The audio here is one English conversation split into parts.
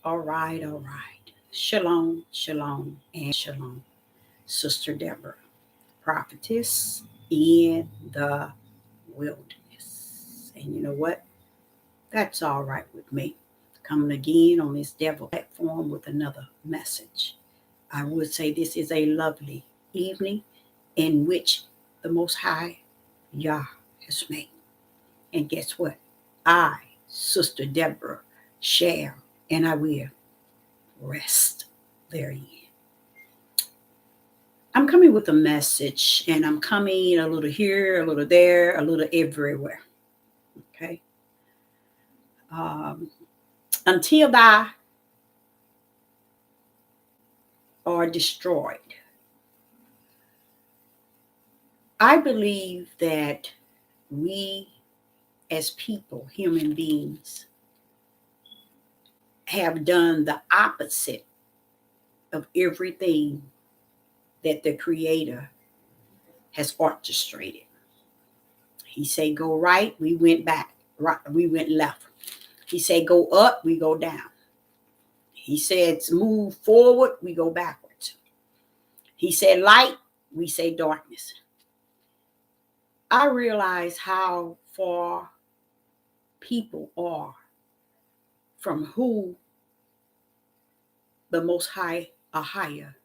All right, all right. Shalom, shalom, and shalom. Sister Deborah, prophetess in the wilderness. And you know what? That's all right with me. Coming again on this devil platform with another message. I would say this is a lovely evening in which the Most High Yah has made. And guess what? I, Sister Deborah, shall and I will rest therein. I'm coming with a message, and I'm coming a little here, a little there, a little everywhere. Okay. Um, until thou are destroyed. I believe that we as people, human beings, have done the opposite of everything that the Creator has orchestrated. He said, go right, we went back. Right, we went left. He said, go up, we go down. He said, move forward, we go backwards. He said, light, we say darkness. I realize how far people are from who the Most High, a higher,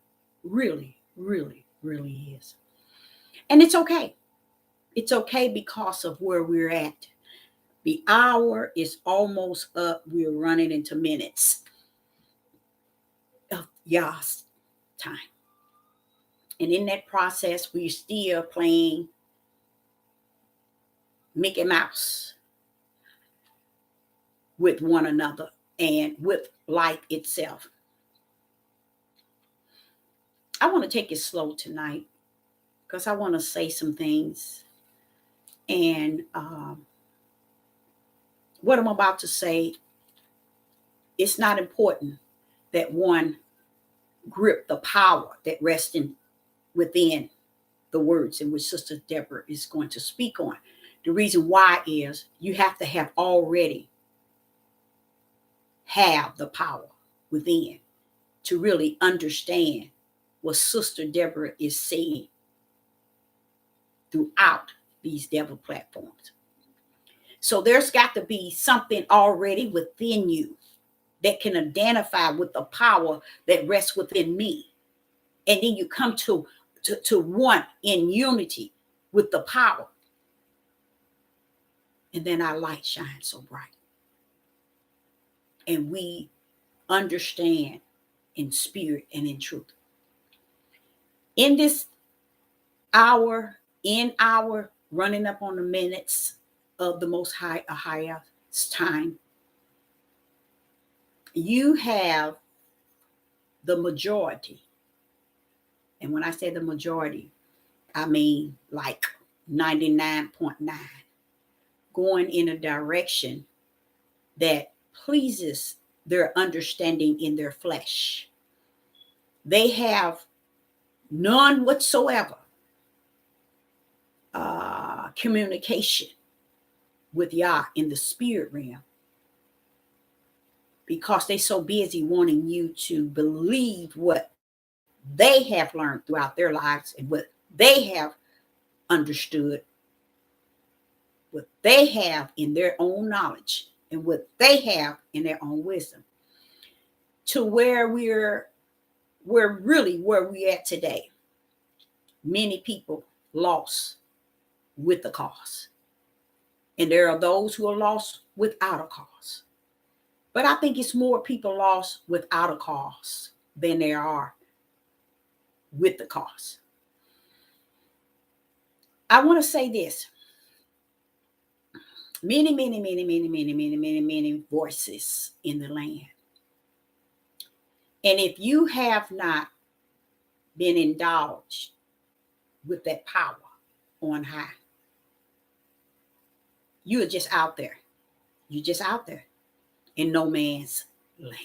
really, really, really is. And it's okay. It's okay because of where we're at. The hour is almost up. We're running into minutes of Yah's time. And in that process, we're still playing Mickey Mouse with one another and with life itself. I want to take it slow tonight because I want to say some things. And what I'm about to say, it's not important that one grip the power that rests within the words in which Sister Deborah is going to speak on. The reason why is you have to have already have the power within to really understand what Sister Deborah is saying throughout these devil platforms. So there's got to be something already within you that can identify with the power that rests within me. And then you come to one in unity with the power. And then our light shines so bright. And we understand in spirit and in truth. In this hour, in our running up on the minutes of the Most High, Ahayah's time, you have the majority. And when I say the majority, I mean like 99.9 going in a direction that pleases their understanding in their flesh. They have none whatsoever communication with Yah in the spirit realm because they're so busy wanting you to believe what they have learned throughout their lives and what they have understood, what they have in their own knowledge and what they have in their own wisdom, to where we're really where we at today. Many people lost with the cause, and there are those who are lost without a cause. But I think it's more people lost without a cause than there are with the cause. I want to say this. Many voices in the land. And if you have not been indulged with that power on high, you are just out there. You're just out there in no man's land.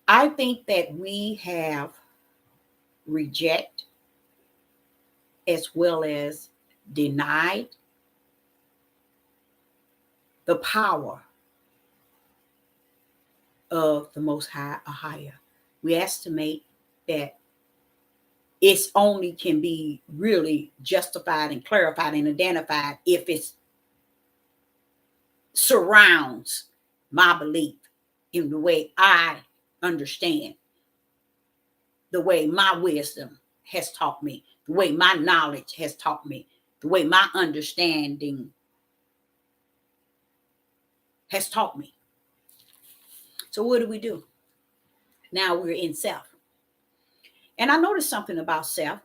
I think that we have rejected as well as denied the power of the Most High Ahia. We estimate that it's only can be really justified and clarified and identified if it surrounds my belief in the way I understand, the way my wisdom has taught me, the way my knowledge has taught me, the way my understanding has taught me. So what do? Now we're in self. And I noticed something about self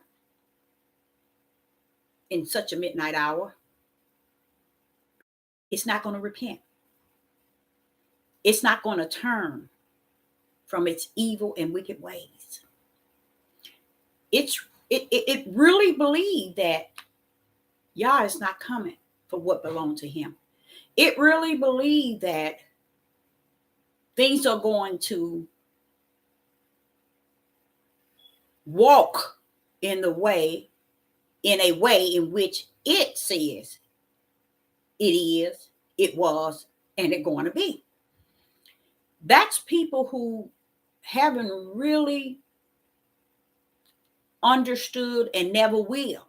in such a midnight hour. It's not going to repent. It's not going to turn from its evil and wicked ways. It really believed that Yah is not coming for what belonged to him. It really believed that things are going to walk in a way in which it says it is, it was, and it's going to be. That's people who haven't really understood and never will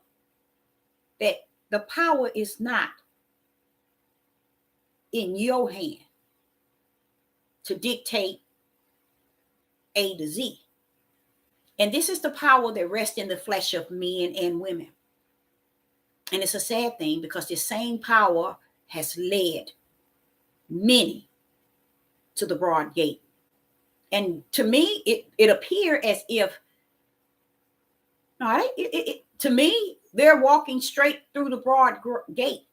that the power is not in your hand to dictate A to Z. And this is the power that rests in the flesh of men and women. And it's a sad thing because this same power has led many to the broad gate. And to me, it appeared as if, to me, they're walking straight through the broad gate,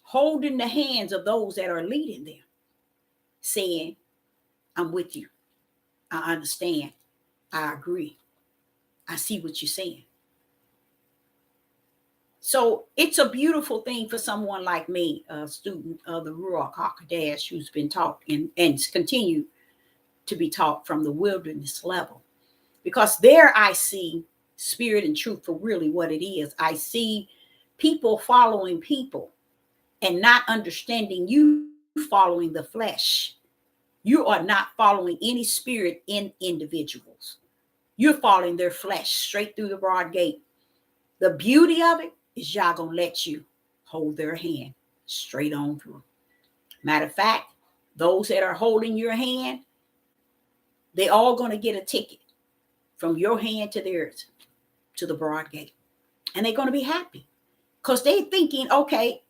holding the hands of those that are leading them, saying, I'm with you. I understand. I agree. I see what you're saying. So it's a beautiful thing for someone like me, a student of the Ruach HaKodesh, who's been taught and continue to be taught from the wilderness level. Because there I see spirit and truth for really what it is. I see people following people and not understanding you following the flesh. You are not following any spirit in individuals. You're following their flesh straight through the broad gate. The beauty of it is Yah gonna let you hold their hand straight on through. Matter of fact, those that are holding your hand, they all gonna get a ticket from your hand to theirs to the broad gate. And they're gonna be happy because they're thinking, okay,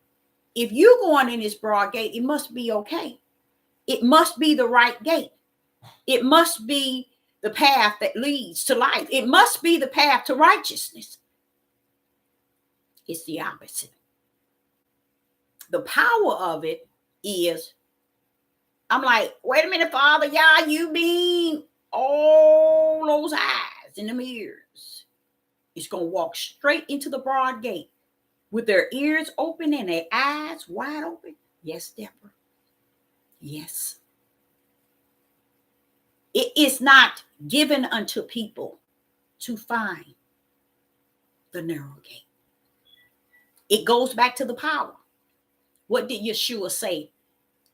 if you're going in this broad gate, it must be okay. It must be the right gate. It must be the path that leads to life. It must be the path to righteousness. It's the opposite. The power of it is, I'm like, wait a minute, Father, Yah, you mean all those eyes in the ears? It's going to walk straight into the broad gate with their ears open and their eyes wide open. Yes, Deborah. Yes. It is not given unto people to find the narrow gate. It goes back to the power. What did Yeshua say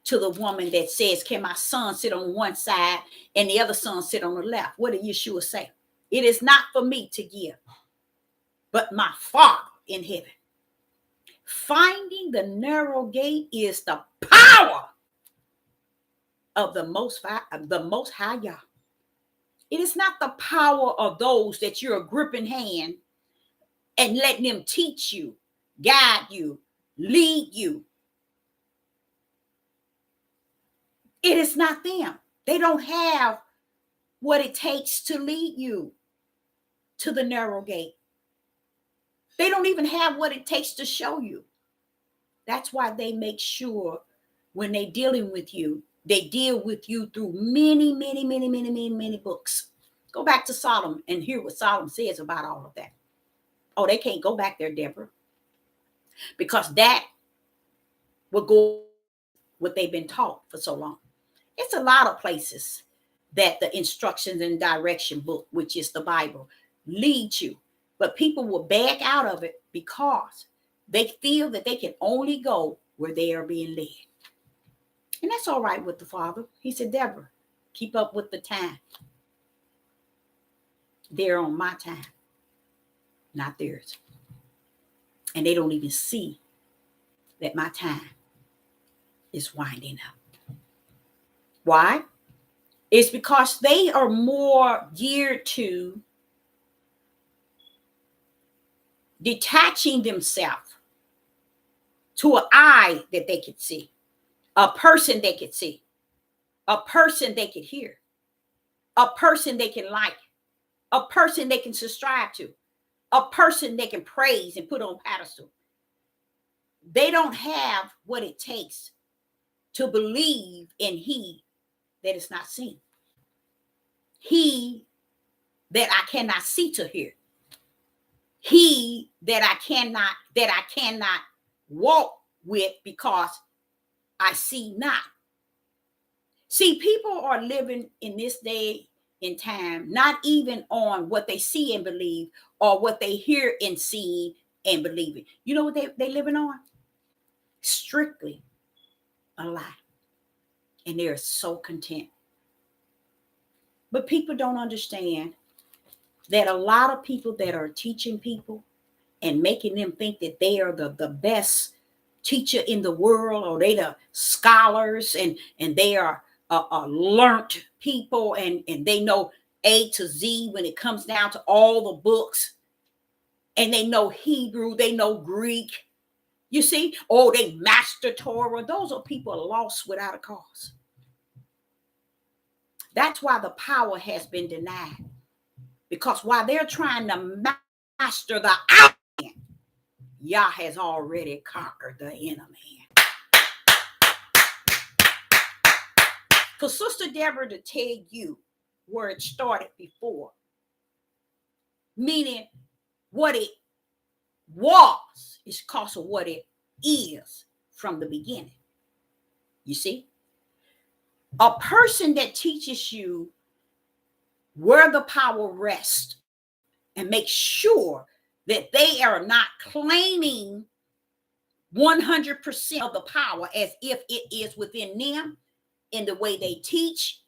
to the woman that says, can my son sit on one side and the other son sit on the left? What did Yeshua say? It is not for me to give, but my Father in heaven. Finding the narrow gate is the power of the Most High Yah. It is not the power of those that you're gripping hand and letting them teach you, guide you, lead you. It is not them. They don't have what it takes to lead you to the narrow gate. They don't even have what it takes to show you. That's why they make sure when they're dealing with you, they deal with you through many, many, many, many, many, many books. Go back to Solomon and hear what Solomon says about all of that. Oh, they can't go back there, Deborah, because that will go what they've been taught for so long. It's a lot of places that the instructions and direction book, which is the Bible, leads you. But people will back out of it because they feel that they can only go where they are being led. And that's all right with the Father. He said, Deborah, keep up with the time. They're on my time, not theirs. And they don't even see that my time is winding up. Why? It's because they are more geared to detaching themselves to an eye that they could see, a person they could see, a person they could hear, a person they can like, a person they can subscribe to, a person they can praise and put on pedestal. They don't have what it takes to believe in he that is not seen, he that I cannot see to hear, he that I cannot walk with because I see not. See, people are living in this day and time, not even on what they see and believe or what they hear and see and believe it. You know what they living on? Strictly a lie. And they're so content. But people don't understand that a lot of people that are teaching people and making them think that they are the best teacher in the world, or they the scholars, and they are learned people, and they know A to Z when it comes down to all the books, and they know Hebrew, they know Greek. You see, they master Torah. Those are people lost without a cause. That's why the power has been denied, because while they're trying to master the outer man, Yah has already conquered the inner man. For Sister Deborah to tell you where it started before, meaning what it was is because of what it is from the beginning. You see? A person that teaches you where the power rests and make sure that they are not claiming 100% of the power as if it is within them, in the way they teach,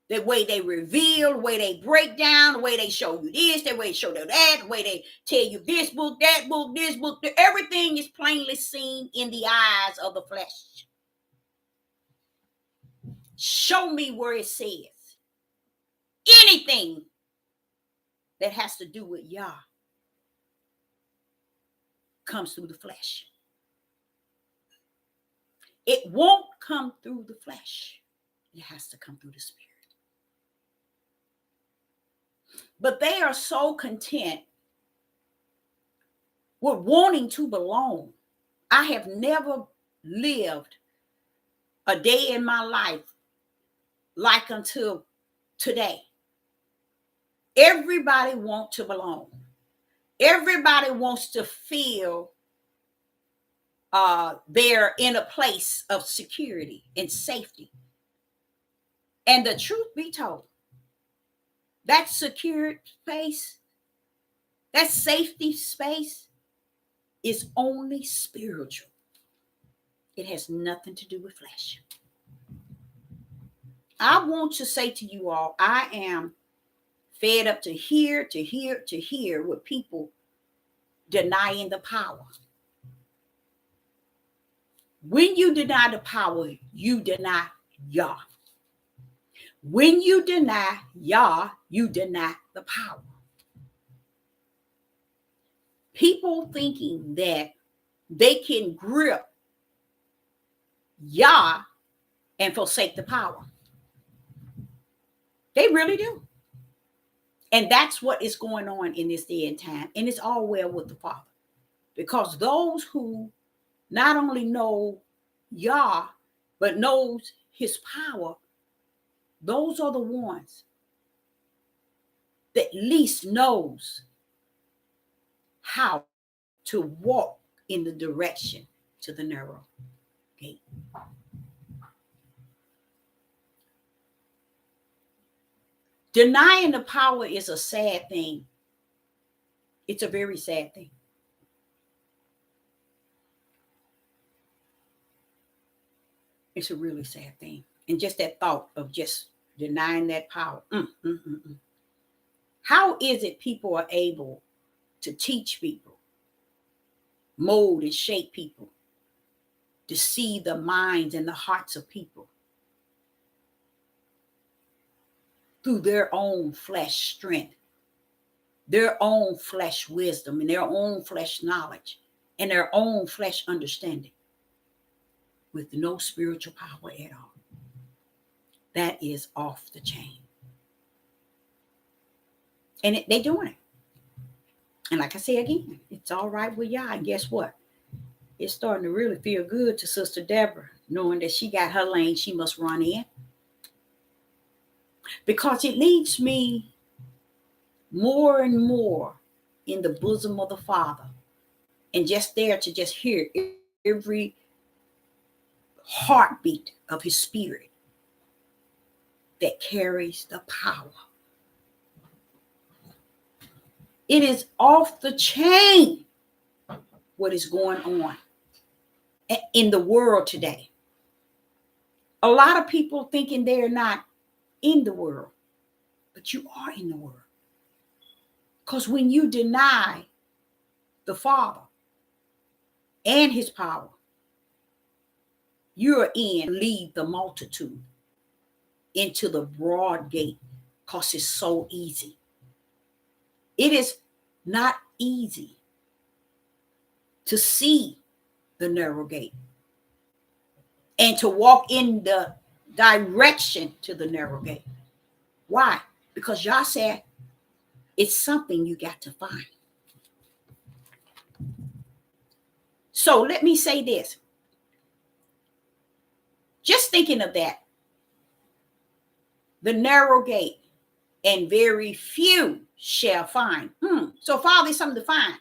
the way they reveal, the way they break down, the way they show you this, the way they show you that, the way they tell you this book, that book, this book. Everything is plainly seen in the eyes of the flesh. Show me where it says anything that has to do with Yah comes through the flesh. It won't come through the flesh. It has to come through the spirit. But they are so content with wanting to belong. I have never lived a day in my life like until today. Everybody wants to belong. Everybody wants to feel they're in a place of security and safety. And the truth be told, that secure space, that safety space is only spiritual. It has nothing to do with flesh. I want to say to you all, I am fed up to hear with people denying the power. When you deny the power, you deny Yah. When you deny Yah, you deny the power. People thinking that they can grip Yah and forsake the power. They really do. And that's what is going on in this day and time. And it's all well with the Father. Because those who not only know Yah, but knows his power, those are the ones that least knows how to walk in the direction to the narrow gate. Denying the power is a sad thing. It's a very sad thing. It's a really sad thing. And just that thought of just denying that power. How is it people are able to teach people, mold and shape people, to see the minds and the hearts of people through their own flesh strength, their own flesh wisdom, and their own flesh knowledge, and their own flesh understanding, with no spiritual power at all? That is off the chain. And they're doing it. And like I say again, it's all right with y'all. And guess what? It's starting to really feel good to Sister Deborah, knowing that she got her lane she must run in. Because it leads me more and more in the bosom of the Father. And just there to just hear every heartbeat of his spirit that carries the power. It is off the chain what is going on in the world today. A lot of people thinking they're not in the world, but you are in the world. Because when you deny the Father and his power, you're in, lead the multitude into the broad gate, because it's so easy. It is not easy to see the narrow gate and to walk in the direction to the narrow gate. Why? Because y'all said it's something you got to find. So let me say this. Just thinking of that, the narrow gate, and very few shall find. So Father, there's something to find.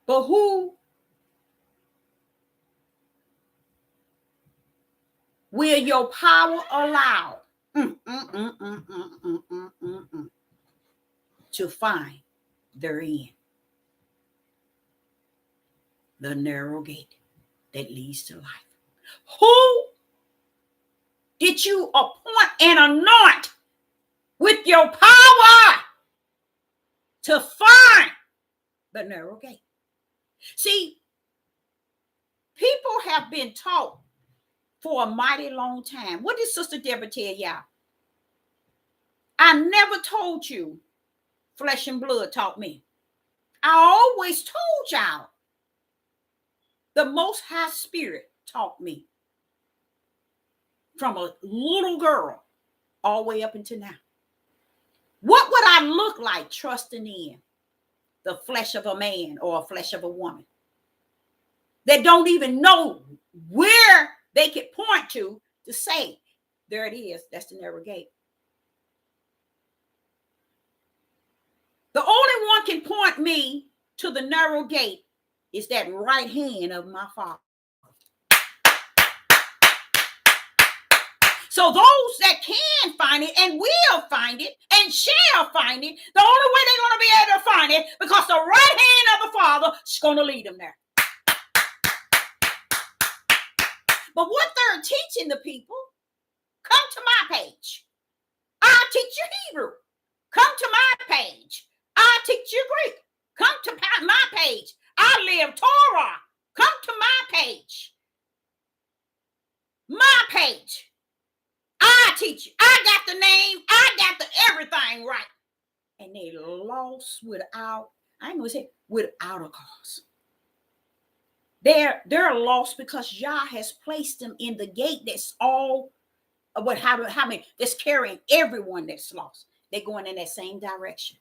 But who will your power allow to find therein? The narrow gate that leads to life. Who did you appoint and anoint with your power to find the narrow gate? See, people have been taught for a mighty long time. What did Sister Deborah tell y'all? I never told you flesh and blood taught me. I always told y'all the Most High Spirit taught me, from a little girl all the way up until now. What would I look like trusting in the flesh of a man or a flesh of a woman that don't even know where they could point to say, there it is, that's the narrow gate? The only one can point me to the narrow gate is that right hand of my Father. So those that can find it and will find it and shall find it, the only way they're going to be able to find it, because the right hand of the Father is going to lead them there. But what they're teaching the people, come to my page. I'll teach you Hebrew. Come to my page. I'll teach you Greek. Come to my page. I live Torah. Come to my page. My page. I teach you. I got the name. I got the everything right. And they lost without, I ain't gonna say without a cause. They're lost because Yah has placed them in the gate that's all, how many, that's carrying everyone that's lost. They're going in that same direction.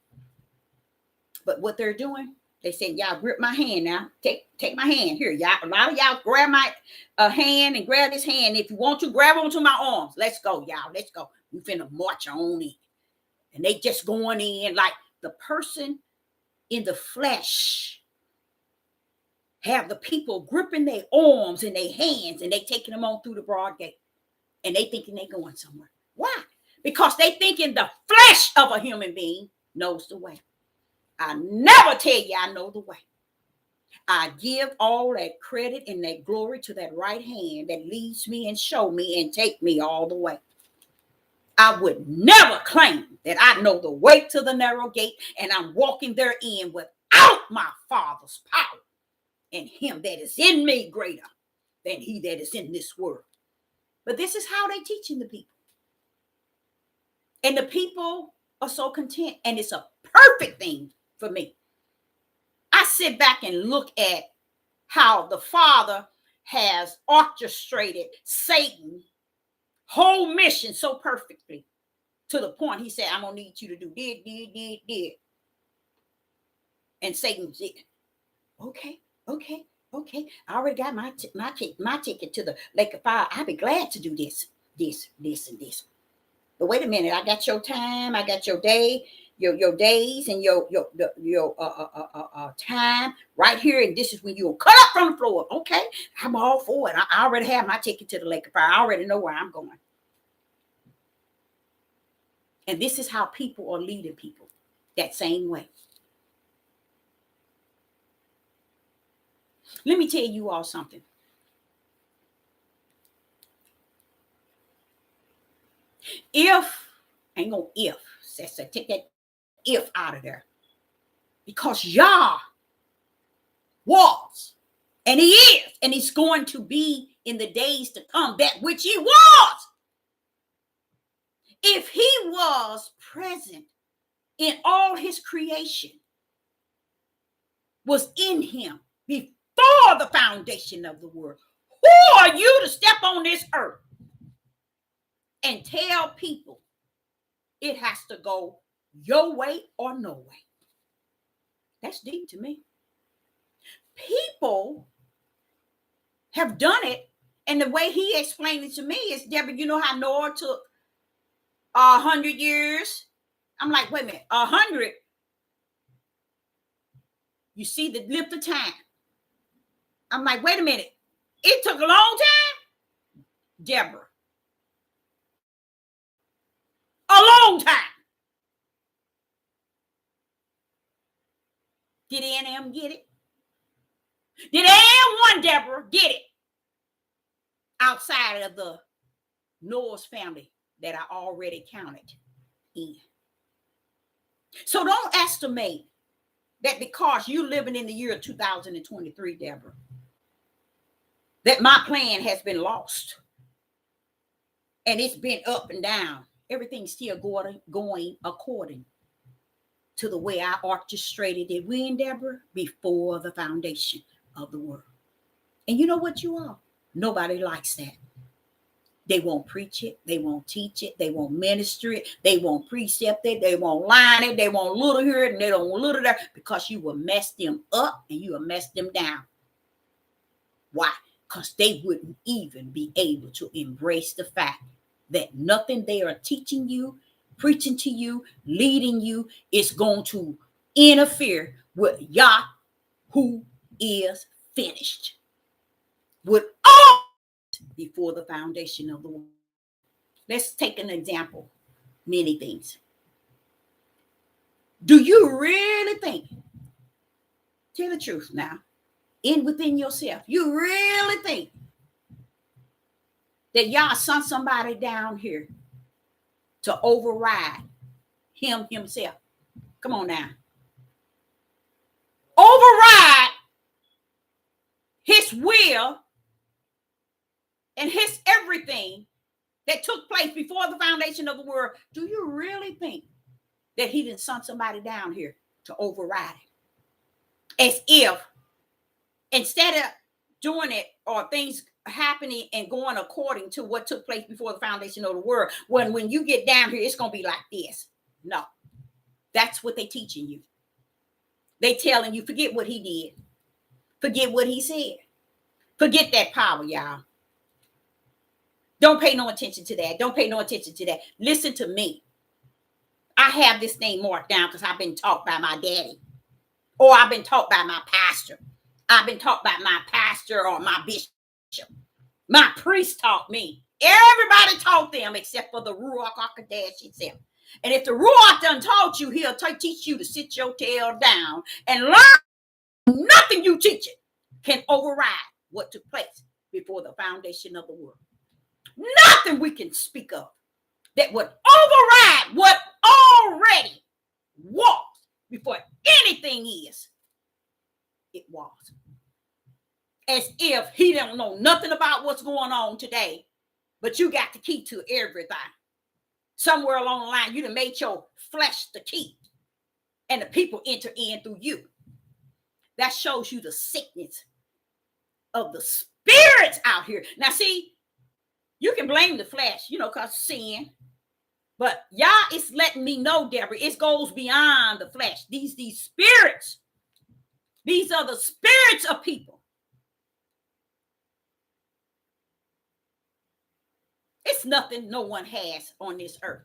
But what they're doing, they say, y'all grip my hand now. Take my hand. Here, y'all. A lot of y'all grab my hand and grab this hand. If you want to, grab onto my arms. Let's go, y'all. Let's go. We finna march on in. And they just going in like the person in the flesh have the people gripping their arms and their hands, and they taking them on through the broad gate. And they thinking they going somewhere. Why? Because they thinking the flesh of a human being knows the way. I never tell you I know the way. I give all that credit and that glory to that right hand that leads me and show me and take me all the way. I would never claim that I know the way to the narrow gate and I'm walking therein without my Father's power and him that is in me greater than he that is in this world. But this is how they teaching the people. And the people are so content, and it's a perfect thing for me. I sit back and look at how the Father has orchestrated Satan's whole mission so perfectly to the point he said, I'm going to need you to do did. And Satan said, okay. I already got my ticket to the lake of fire. I'll be glad to do this, and this. But wait a minute, I got your time, I got your day, your days, and your time right here, and this is when you'll cut up from the floor. Okay, I'm all for it. I already have my ticket to the lake of fire. I already know where I'm going. And this is how people are leading people that same way. Let me tell you all something. Ain't no if. So take that if out of there. Because Yah was, and he is, and he's going to be in the days to come that which he was. If he was present in all his creation, was in him before the foundation of the world, who are you to step on this earth and tell people it has to go your way or no way? That's deep to me. People have done it, and the way he explained it to me is, Deborah, you know how Noah took 100 years? I'm like, wait a minute, 100? You see the length of time. I'm like, wait a minute, it took a long time? Deborah, a long time. Did A&M get it? Did A&M, Deborah, get it? Outside of the Noah's family that I already counted in. So don't estimate that because you're living in the year 2023, Deborah, that my plan has been lost. And it's been up and down. Everything's still going according to the way I orchestrated it when, Deborah, before the foundation of the world. And you know what you are? Nobody likes that. They won't preach it. They won't teach it. They won't minister it. They won't precept it. They won't line it. They won't little here and they don't little there, because you will mess them up and you will mess them down. Why? Because they wouldn't even be able to embrace the fact that nothing they are teaching you, preaching to you, leading you is going to interfere with Yah, who is finished with all before the foundation of the world. Let's take an example. Many things. Do you really think, tell the truth now, within yourself, you really think that Yah sent somebody down here to override him himself? Come on now. Override his will and his everything that took place before the foundation of the world. Do you really think that he didn't send somebody down here to override it? As if instead of doing it or things happening and going according to what took place before the foundation of the world, when you get down here, it's going to be like this. No, that's what they're teaching you. They telling you, forget what he did. Forget what he said. Forget that power, y'all. Don't pay no attention to that. Don't pay no attention to that. Listen to me. I have this thing marked down because I've been taught by my daddy. Or I've been taught by my pastor. I've been taught by my pastor or my bishop. My priest taught me. Everybody taught them except for the Ruach HaKodesh itself. And if the Ruach done taught you, he'll teach you to sit your tail down and learn Nothing you teach it can override what took place before the foundation of the world. Nothing we can speak of that would override what already was before anything is. It was. As if he don't know nothing about what's going on today, but you got the key to everything. Somewhere along the line, you done made your flesh the key, and the people enter in through you. That shows you the sickness of the spirits out here. Now, see, you can blame the flesh, because sin. But y'all, it's letting me know, Deborah, it goes beyond the flesh. These spirits, these are the spirits of people. It's nothing no one has on this earth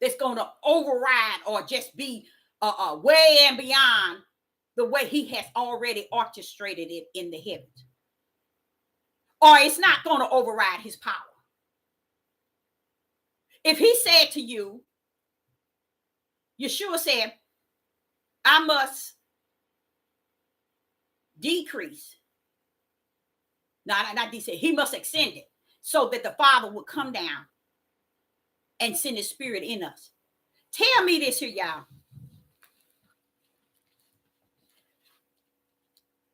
that's going to override or just be way and beyond the way he has already orchestrated it in the heavens. Or it's not going to override his power. If he said to you, Yeshua said, I must decrease. Not decrease. He must extend it so that the Father would come down and send his spirit in us. Tell me this here, y'all.